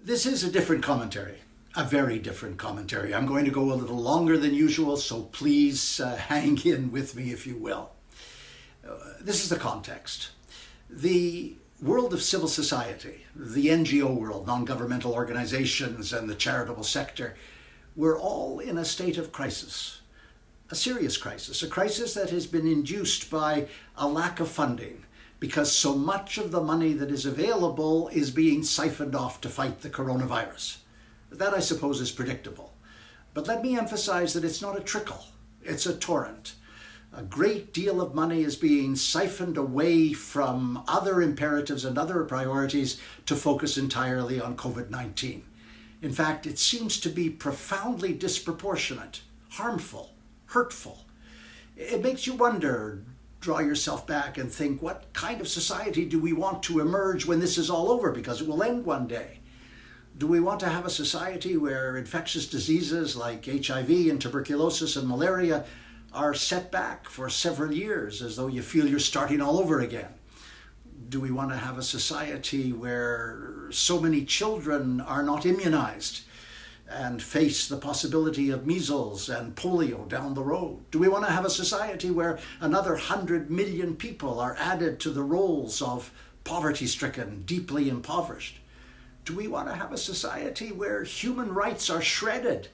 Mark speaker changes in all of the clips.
Speaker 1: This is a different commentary, a very different commentary. I'm going to go a little longer than usual, so please hang in with me if you will. This is the context. The world of civil society, the NGO world, non-governmental organizations and the charitable sector, we're all in a state of crisis, a serious crisis, a crisis that has been induced by a lack of funding, because so much of the money that is available is being siphoned off to fight the coronavirus. That, I suppose, is predictable. But let me emphasize that it's not a trickle, it's a torrent. A great deal of money is being siphoned away from other imperatives and other priorities to focus entirely on COVID-19. In fact, it seems to be profoundly disproportionate, harmful, hurtful. It makes you wonder, draw yourself back and think, what kind of society do we want to emerge when this is all over? Because it will end one day. Do we want to have a society where infectious diseases like HIV and tuberculosis and malaria are set back for several years as though you feel you're starting all over again? Do we want to have a society where so many children are not immunized and face the possibility of measles and polio down the road? Do we want to have a society where another 100 million people are added to the rolls of poverty-stricken, deeply impoverished? Do we want to have a society where human rights are shredded?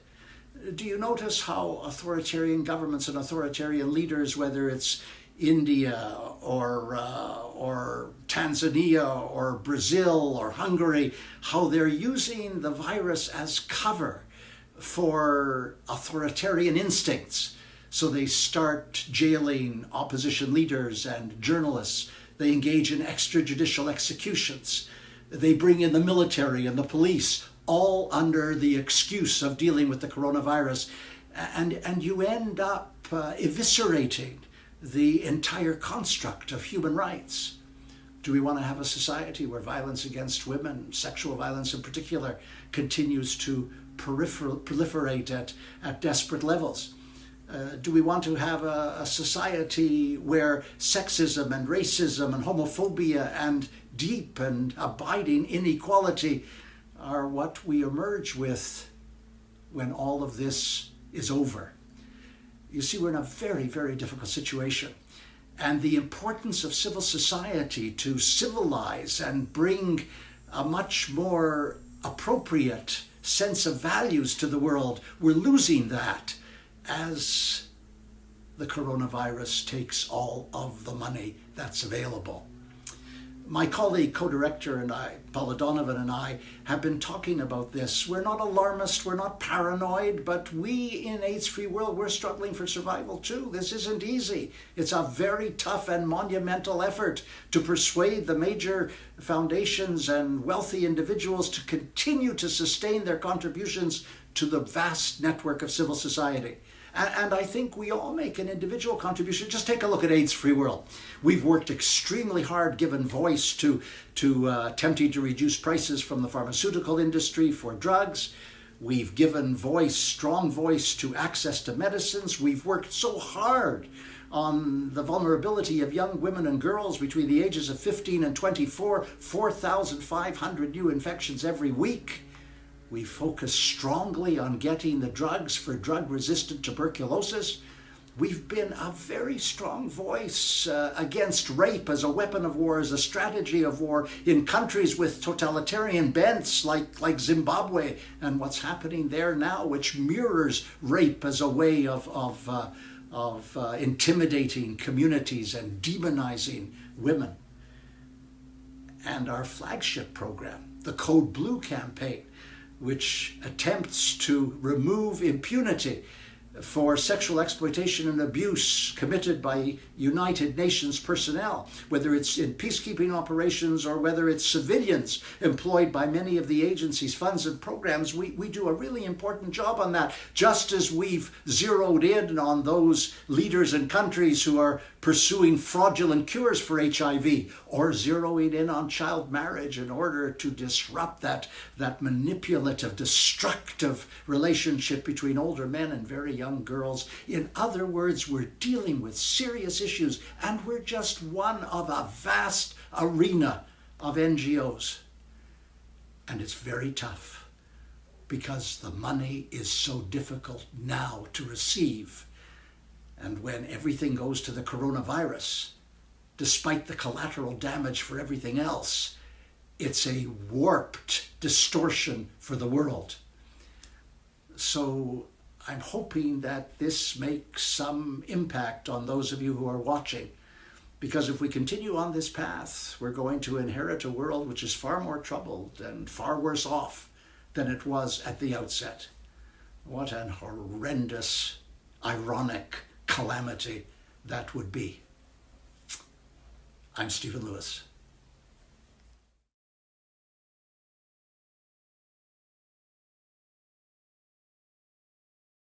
Speaker 1: Do you notice how authoritarian governments and authoritarian leaders, whether it's India or Tanzania or Brazil or Hungary, how they're using the virus as cover for authoritarian instincts? So they start jailing opposition leaders and journalists. They engage in extrajudicial executions. They bring in the military and the police, all under the excuse of dealing with the coronavirus. And you end up eviscerating the entire construct of human rights. Do we want to have a society where violence against women, sexual violence in particular, continues to proliferate at desperate levels? Do we want to have a society where sexism and racism and homophobia and deep and abiding inequality are what we emerge with when all of this is over? You see, we're in a very, very difficult situation. And the importance of civil society to civilize and bring a much more appropriate sense of values to the world, we're losing that as the coronavirus takes all of the money that's available. My colleague, co-director, and I, Paula Donovan and I, have been talking about this. We're not alarmist, we're not paranoid, but we in AIDS-free world, we're struggling for survival too. This isn't easy. It's a very tough and monumental effort to persuade the major foundations and wealthy individuals to continue to sustain their contributions to the vast network of civil society. And I think we all make an individual contribution. Just take a look at AIDS-free world. We've worked extremely hard, given voice to attempting to reduce prices from the pharmaceutical industry for drugs. We've given voice, strong voice, to access to medicines. We've worked so hard on the vulnerability of young women and girls between the ages of 15 and 24, 4,500 new infections every week. We focus strongly on getting the drugs for drug-resistant tuberculosis. We've been a very strong voice against rape as a weapon of war, as a strategy of war in countries with totalitarian bents like Zimbabwe and what's happening there now, which mirrors rape as a way of intimidating communities and demonizing women. And our flagship program, the Code Blue campaign, which attempts to remove impunity for sexual exploitation and abuse committed by United Nations personnel, whether it's in peacekeeping operations or whether it's civilians employed by many of the agency's funds and programs. We do a really important job on that, just as we've zeroed in on those leaders and countries who are pursuing fraudulent cures for HIV, or zeroing in on child marriage in order to disrupt that manipulative, destructive relationship between older men and very young girls. In other words, we're dealing with serious issues, and we're just one of a vast arena of NGOs. And it's very tough because the money is so difficult now to receive. And when everything goes to the coronavirus, despite the collateral damage for everything else, it's a warped distortion for the world. So I'm hoping that this makes some impact on those of you who are watching, because if we continue on this path, we're going to inherit a world which is far more troubled and far worse off than it was at the outset. What an horrendous, ironic calamity that would be. I'm Stephen Lewis.